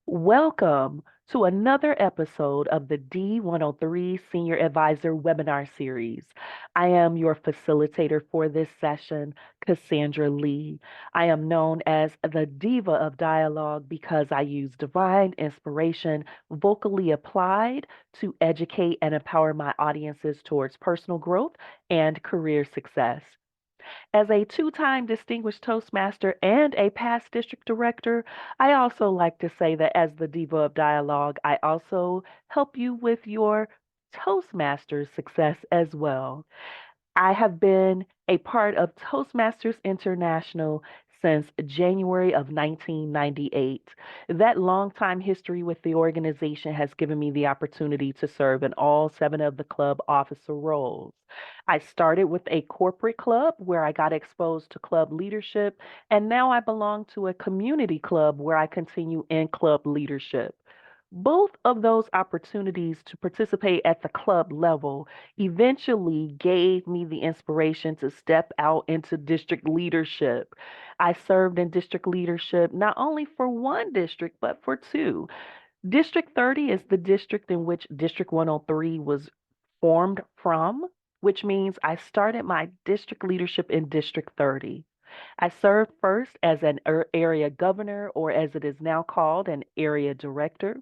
Welcome to another episode of the D103 Senior Advisor Webinar Series. I am your facilitator for this session, Cassandra Lee. I am known as the Diva of Dialogue because I use divine inspiration vocally applied to educate and empower my audiences towards personal growth and career success. As a two-time distinguished Toastmaster and a past district director, I also like to say that as the Diva of Dialogue, I also help you with your Toastmasters success as well. I have been a part of Toastmasters International since January of 1998. That long time history with the organization has given me the opportunity to serve in all seven of the club officer roles. I started with a corporate club where I got exposed to club leadership, and now I belong to a community club where I continue in club leadership. Both of those opportunities to participate at the club level eventually gave me the inspiration to step out into district leadership. I served in district leadership not only for one district, but for two. District 30 is the district in which District 103 was formed from, which means I started my district leadership in District 30. I served first as an area governor, or as it is now called, an area director.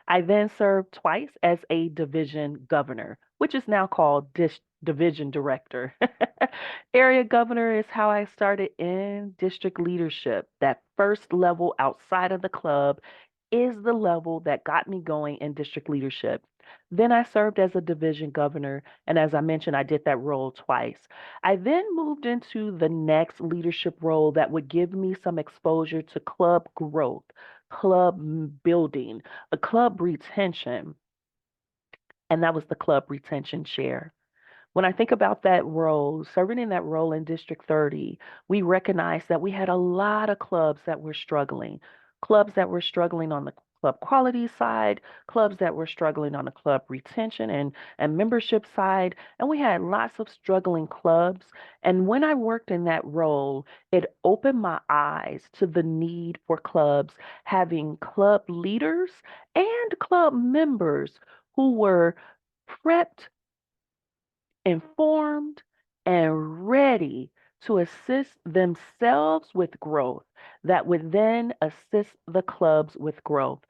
I then served twice as a division governor, which is now called division director. Area governor is how I started in district leadership. That first level outside of the club is the level that got me going in district leadership. Then I served as a division governor, and as I mentioned, I did that role twice. I then moved into the next leadership role that would give me some exposure to club growth, club building, a club retention, and that was the club retention chair. When I think about that role, serving in that role in District 30, we recognized that we had a lot of clubs that were struggling on the club quality side, clubs that were struggling on the club retention and membership side, and we had lots of struggling clubs. And when I worked in that role, it opened my eyes to the need for clubs having club leaders and club members who were prepped, informed, and ready to assist themselves with growth that would then assist the clubs with growth.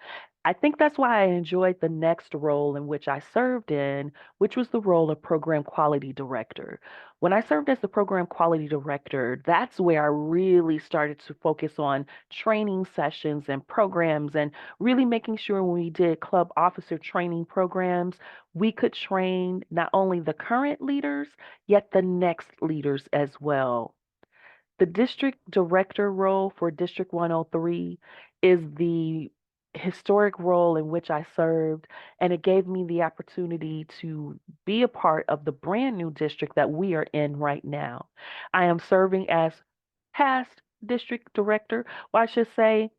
I think that's why I enjoyed the next role in which I served in, which was the role of program quality director. When I served as the program quality director, that's where I really started to focus on training sessions and programs and really making sure when we did club officer training programs, we could train not only the current leaders, yet the next leaders as well. The district director role for District 103 is the historic role in which I served, and it gave me the opportunity to be a part of the brand new district that we are in right now. I am serving as past district director, or I should say,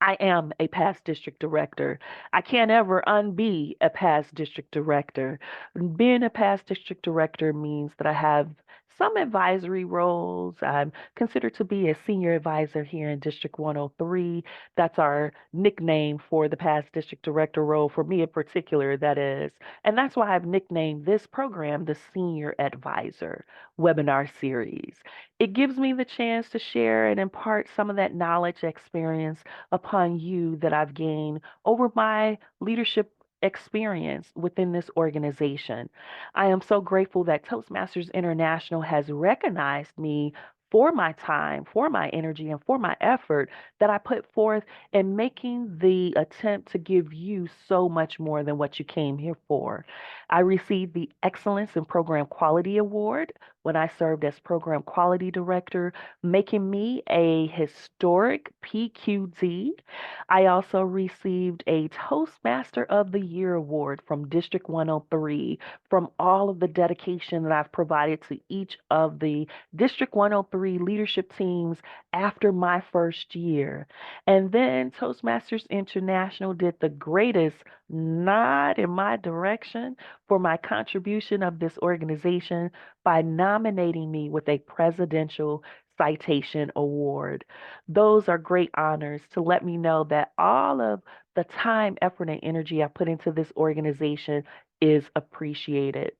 I am a past district director. I can't ever unbe a past district director. Being a past district director means that I have some advisory roles. I'm considered to be a senior advisor here in District 103. That's our nickname for the past district director role, for me in particular, that is. And that's why I've nicknamed this program the Senior Advisor Webinar Series. It gives me the chance to share and impart some of that knowledge, experience upon you that I've gained over my leadership experience within this organization. I am so grateful that Toastmasters International has recognized me for my time, for my energy, and for my effort that I put forth in making the attempt to give you so much more than what you came here for. I received the Excellence in Program Quality Award when I served as Program Quality Director, making me a historic PQD. I also received a Toastmaster of the Year award from District 103 from all of the dedication that I've provided to each of the District 103 leadership teams after my first year. And then Toastmasters International did the greatest nod in my direction for my contribution of this organization by nominating me with a Presidential Citation Award. Those are great honors to let me know that all of the time, effort, and energy I put into this organization is appreciated.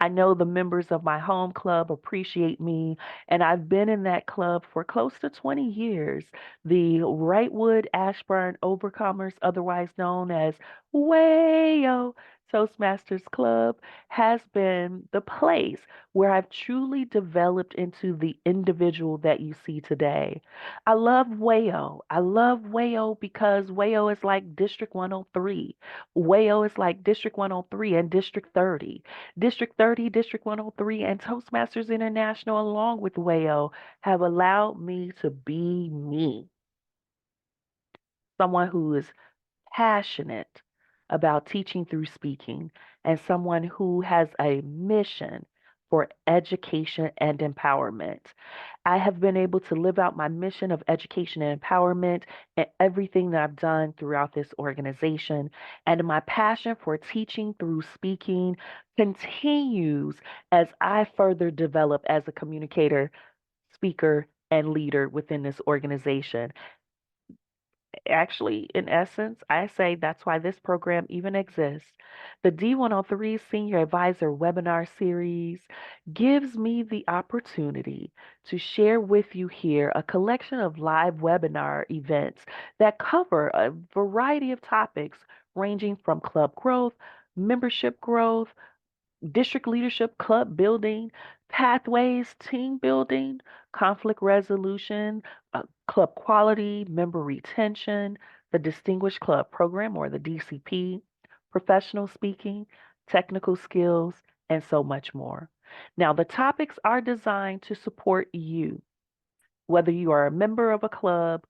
I know the members of my home club appreciate me, and I've been in that club for close to 20 years. The Wrightwood Ashburn Overcomers, otherwise known as WAYO Toastmasters Club, has been the place where I've truly developed into the individual that you see today. I love WAYO. I love WAYO because WAYO is like District 103. WAYO is like District 103 and District 30. District 30, District 103, and Toastmasters International, along with WAYO, have allowed me to be me, someone who is passionate about teaching through speaking, and someone who has a mission for education and empowerment. I have been able to live out my mission of education and empowerment in everything that I've done throughout this organization. And my passion for teaching through speaking continues as I further develop as a communicator, speaker, and leader within this organization. Actually, in essence, I say that's why this program even exists. The D103 Senior Advisor Webinar Series gives me the opportunity to share with you here a collection of live webinar events that cover a variety of topics ranging from club growth, membership growth, district leadership, club building, pathways, team building, conflict resolution, club quality, member retention, the Distinguished Club Program or the DCP, professional speaking, technical skills, and so much more. Now, the topics are designed to support you, whether you are a member of a club,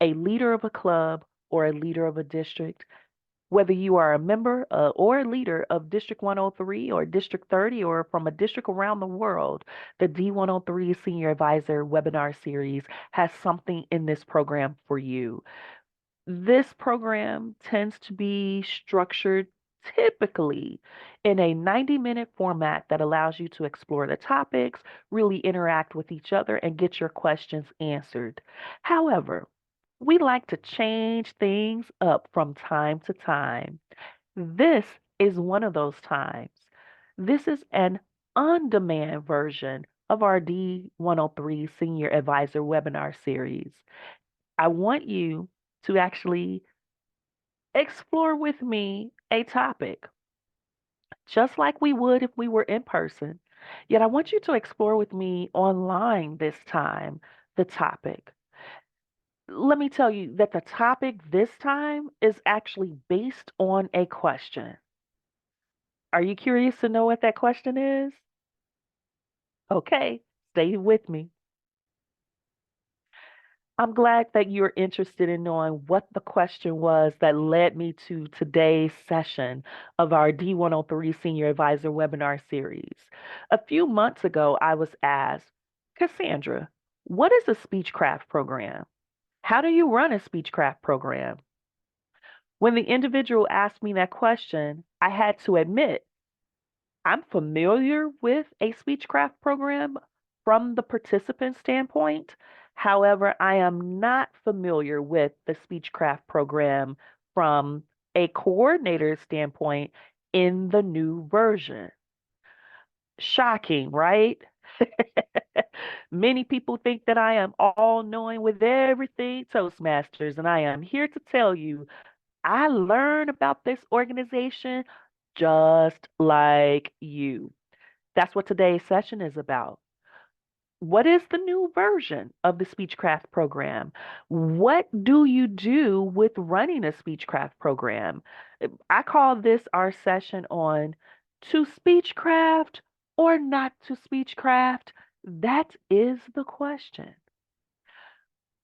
a leader of a club, or a leader of a district. Whether you are a member or a leader of District 103 or District 30 or from a district around the world, the D103 Senior Advisor Webinar Series has something in this program for you. This program tends to be structured typically in a 90-minute format that allows you to explore the topics, really interact with each other, and get your questions answered. However, we like to change things up from time to time. This is one of those times. This is an on demand version of our D103 Senior Advisor Webinar Series. I want you to actually explore with me a topic, just like we would if we were in person. Yet I want you to explore with me online this time the topic. Let me tell you that the topic this time is actually based on a question. Are you curious to know what that question is? Okay, stay with me. I'm glad that you're interested in knowing what the question was that led me to today's session of our D103 Senior Advisor Webinar Series. A few months ago, I was asked, Cassandra, what is a Speechcraft program? How do you run a Speechcraft program? When the individual asked me that question, I had to admit I'm familiar with a Speechcraft program from the participant standpoint. However, I am not familiar with the Speechcraft program from a coordinator standpoint in the new version. Shocking, right? Many people think that I am all knowing with everything Toastmasters, and I am here to tell you I learned about this organization just like you. That's what today's session is about. What is the new version of the Speechcraft program? What do you do with running a Speechcraft program? I call this our session on to Speechcraft or not to Speechcraft. That is the question.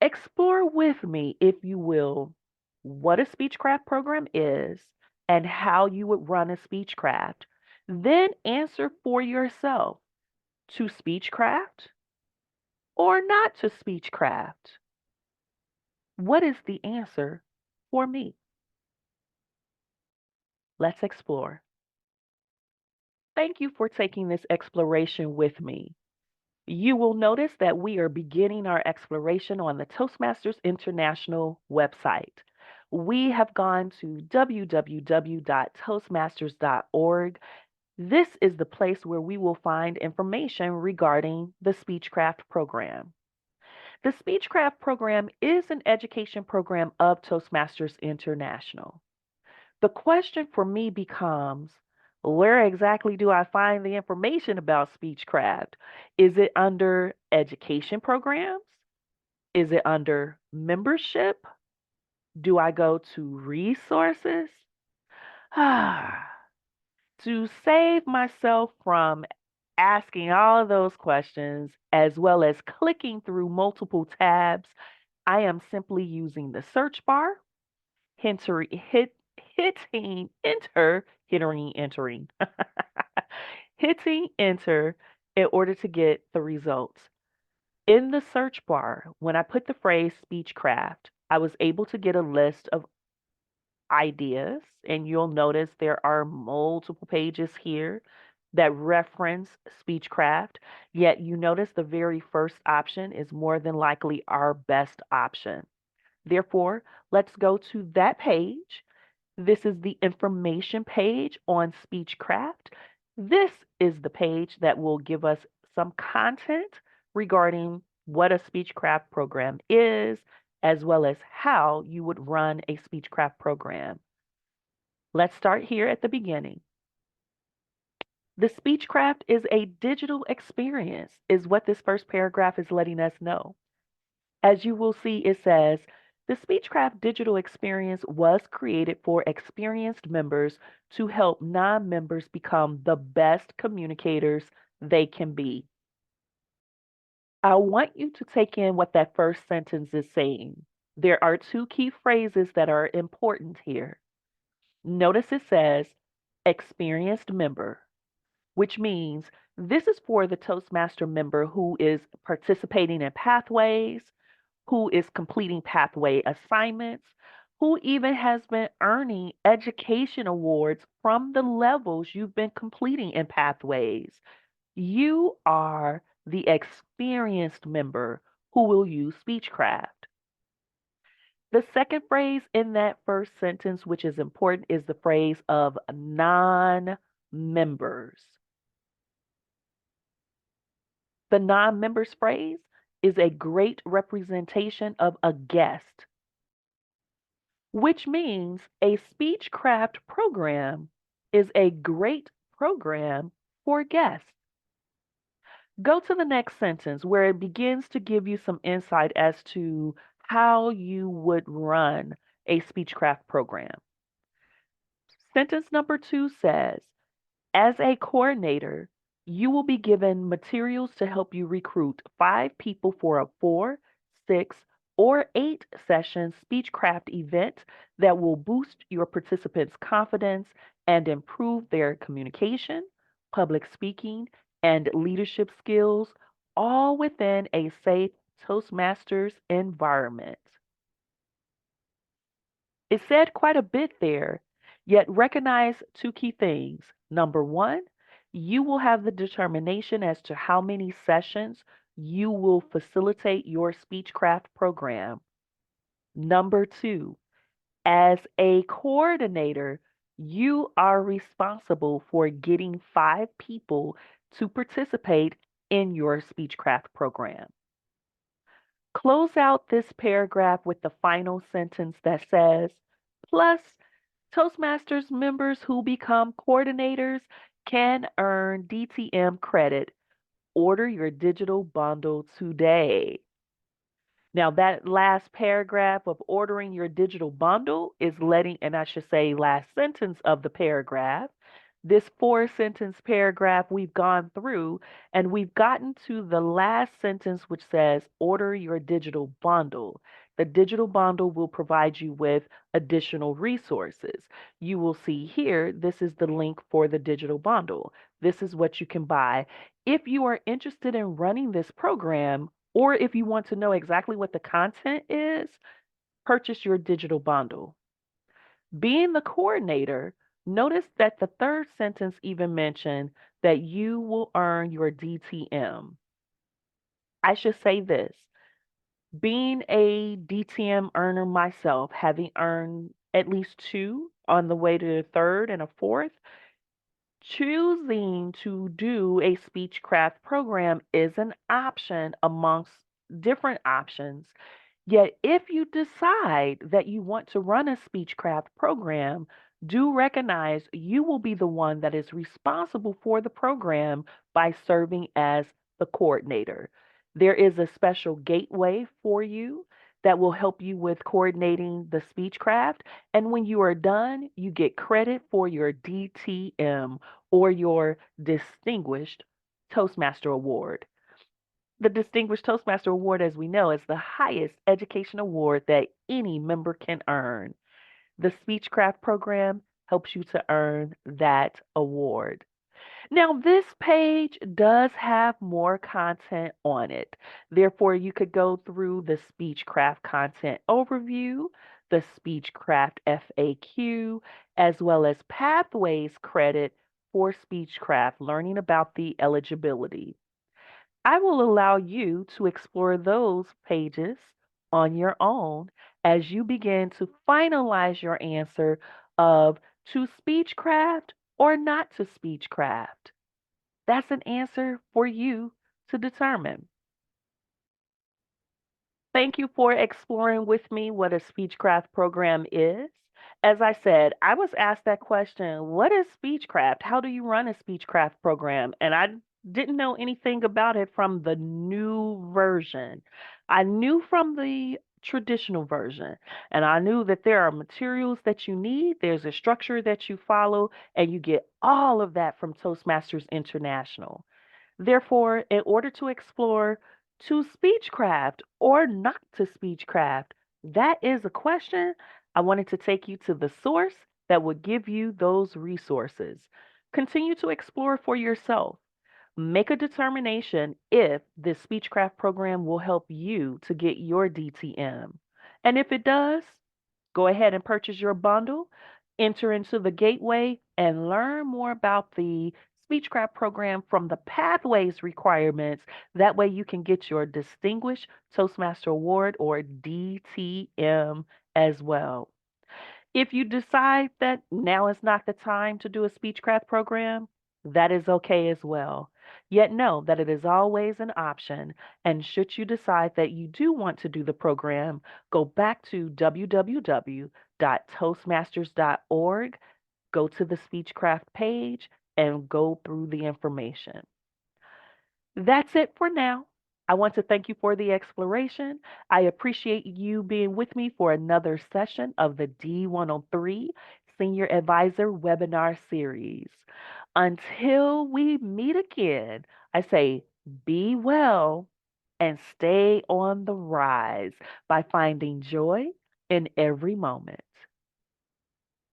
Explore with me, if you will, what a Speechcraft program is and how you would run a Speechcraft. Then answer for yourself to Speechcraft or not to Speechcraft. What is the answer for me? Let's explore. Thank you for taking this exploration with me. You will notice that we are beginning our exploration on the Toastmasters International website. We have gone to www.toastmasters.org. This is the place where we will find information regarding the Speechcraft program. The Speechcraft program is an education program of Toastmasters International. The question for me becomes, where exactly do I find the information about Speechcraft? Is it under education programs? Is it under membership? Do I go to resources? To save myself from asking all of those questions, as well as clicking through multiple tabs, I am simply using the search bar, hitting enter, hitting enter in order to get the results. In the search bar, when I put the phrase Speechcraft, I was able to get a list of ideas, and you'll notice there are multiple pages here that reference Speechcraft, yet you notice the very first option is more than likely our best option. Therefore, let's go to that page. This is the information page on Speechcraft. This is the page that will give us some content regarding what a Speechcraft program is, as well as how you would run a Speechcraft program. Let's start here at the beginning. The Speechcraft is a digital experience, is what this first paragraph is letting us know. As you will see, it says, the Speechcraft digital experience was created for experienced members to help non-members become the best communicators they can be. I want you to take in what that first sentence is saying. There are two key phrases that are important here. Notice it says experienced member, which means this is for the Toastmaster member who is participating in pathways, who is completing pathway assignments, who even has been earning education awards from the levels you've been completing in pathways. You are the experienced member who will use Speechcraft. The second phrase in that first sentence, which is important, is the phrase of non-members. The non-members phrase is a great representation of a guest, which means a Speechcraft program is a great program for guests. Go to the next sentence where it begins to give you some insight as to how you would run a Speechcraft program. Sentence number 2 says, as a coordinator, you will be given materials to help you recruit 5 people for a 4, 6, or 8 session Speechcraft event that will boost your participants' confidence and improve their communication, public speaking, and leadership skills, all within a safe Toastmasters environment. It said quite a bit there, yet recognize two key things. Number one, you will have the determination as to how many sessions you will facilitate your Speechcraft program. Number two, as a coordinator, you are responsible for getting 5 people to participate in your Speechcraft program. Close out this paragraph with the final sentence that says, plus, Toastmasters members who become coordinators can earn DTM credit. Order your digital bundle today. Now, that last paragraph of ordering your digital bundle is letting, and I should say last sentence of the paragraph, this 4-sentence paragraph we've gone through, and we've gotten to the last sentence which says, order your digital bundle. The digital bundle will provide you with additional resources. You will see here, this is the link for the digital bundle. This is what you can buy. If you are interested in running this program, or if you want to know exactly what the content is, purchase your digital bundle. Being the coordinator, notice that the third sentence even mentioned that you will earn your DTM. I should say this. Being a DTM earner myself, having earned at least two on the way to a third and a fourth, choosing to do a Speechcraft program is an option amongst different options. Yet, if you decide that you want to run a Speechcraft program, do recognize you will be the one that is responsible for the program by serving as the coordinator. There is a special gateway for you that will help you with coordinating the Speechcraft. And when you are done, you get credit for your DTM or your Distinguished Toastmaster Award. The Distinguished Toastmaster Award, as we know, is the highest education award that any member can earn. The Speechcraft program helps you to earn that award. Now, this page does have more content on it. Therefore, you could go through the Speechcraft content overview, the Speechcraft FAQ, as well as pathways credit for Speechcraft, learning about the eligibility. I will allow you to explore those pages on your own as you begin to finalize your answer of to Speechcraft or not to Speechcraft. That's an answer for you to determine. Thank you for exploring with me what a Speechcraft program is. As I said, I was asked that question, what is Speechcraft? How do you run a Speechcraft program? And I didn't know anything about it from the new version. I knew from the traditional version, and I knew that there are materials that you need, there's a structure that you follow, and you get all of that from Toastmasters International. Therefore, in order to explore to Speechcraft or not to Speechcraft, that is a question. I wanted to take you to the source that would give you those resources. Continue to explore for yourself. Make a determination if this Speechcraft program will help you to get your DTM. And if it does, go ahead and purchase your bundle, enter into the gateway, and learn more about the Speechcraft program from the Pathways requirements. That way you can get your Distinguished Toastmaster Award or DTM as well. If you decide that now is not the time to do a Speechcraft program, that is okay as well. Yet know that it is always an option, and should you decide that you do want to do the program, go back to www.toastmasters.org, go to the Speechcraft page, and go through the information. That's it for now. I want to thank you for the exploration. I appreciate you being with me for another session of the D103 Senior Advisor Webinar Series. Until we meet again, I say be well and stay on the rise by finding joy in every moment.